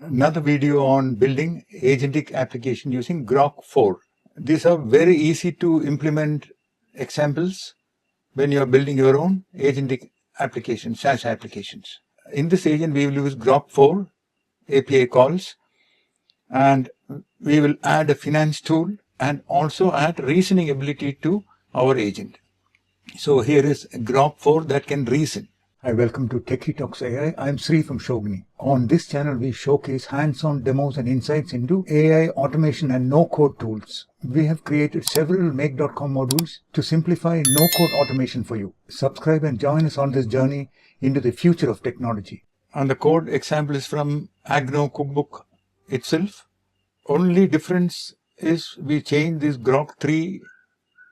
another video on building agentic application using Grok4. These are very easy to implement examples when you are building your own agentic application, SaaS applications. In this agent, we will use Grok4 API calls, and we will add a finance tool and also add reasoning ability to our agent. So here is Grok4 that can reason. Hi, welcome to Techie Talks AI. I'm Sri from Shogini. On this channel, we showcase hands-on demos and insights into AI automation and no-code tools. We have created several Make.com modules to simplify no-code automation for you. Subscribe and join us on this journey into the future of technology. And the code example is from Agno cookbook itself. Only difference is we change this Grok3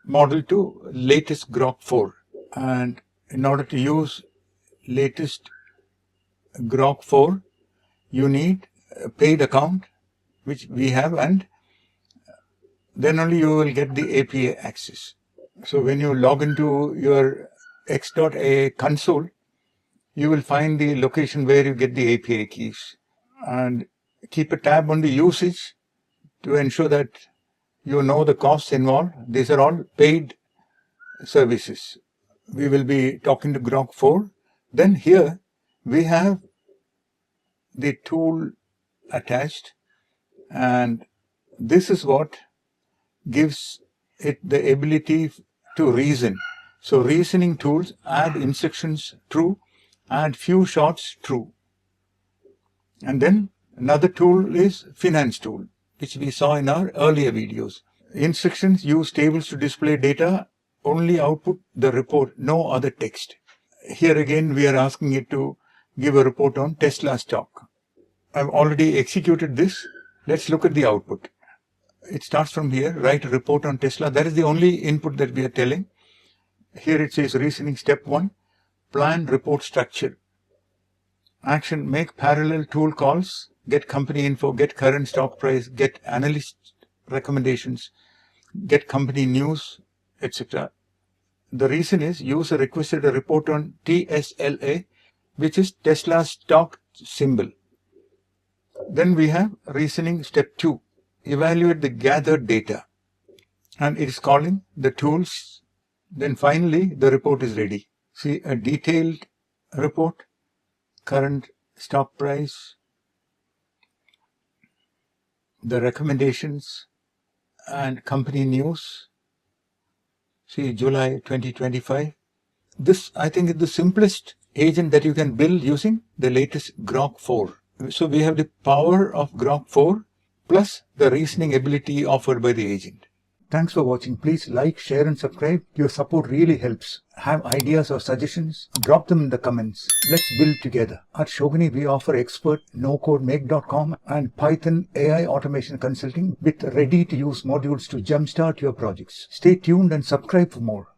model to latest Grok4. And in order to use latest Grok4, you need a paid account, which we have, and then only you will get the API access. So when you log into your X.AI console, you will find the location where you get the API keys, and keep a tab on the usage to ensure that you know the costs involved. These are all paid services. We will be talking to Grok4. Then here we have the tool attached, and this is what gives it the ability to reason. So reasoning tools add instructions true, add few shots true. And then another tool is finance tool, which we saw in our earlier videos. Instructions use tables to display data, only output the report, no other text. Here again, we are asking it to give a report on Tesla stock. I've already executed this. Let's look at the output. It starts from here, write a report on Tesla. That is the only input that we are telling. Here it says reasoning step 1, plan report structure. Action, make parallel tool calls, get company info, get current stock price, get analyst recommendations, get company news, etc. The reason is user requested a report on TSLA, which is Tesla stock symbol. Then we have reasoning step 2, evaluate the gathered data, and it is calling the tools. Then finally the report is ready. See, a detailed report, current stock price, the recommendations, and company news. See, July 2025. This, I think, is the simplest agent that you can build using the latest Grok4. So we have the power of Grok4 plus the reasoning ability offered by the agent. Thanks for watching. Please like, share and subscribe. Your support really helps. Have ideas or suggestions? Drop them in the comments. Let's build together. At Shogini, we offer expert no-code Make.com and Python AI automation consulting with ready-to-use modules to jumpstart your projects. Stay tuned and subscribe for more.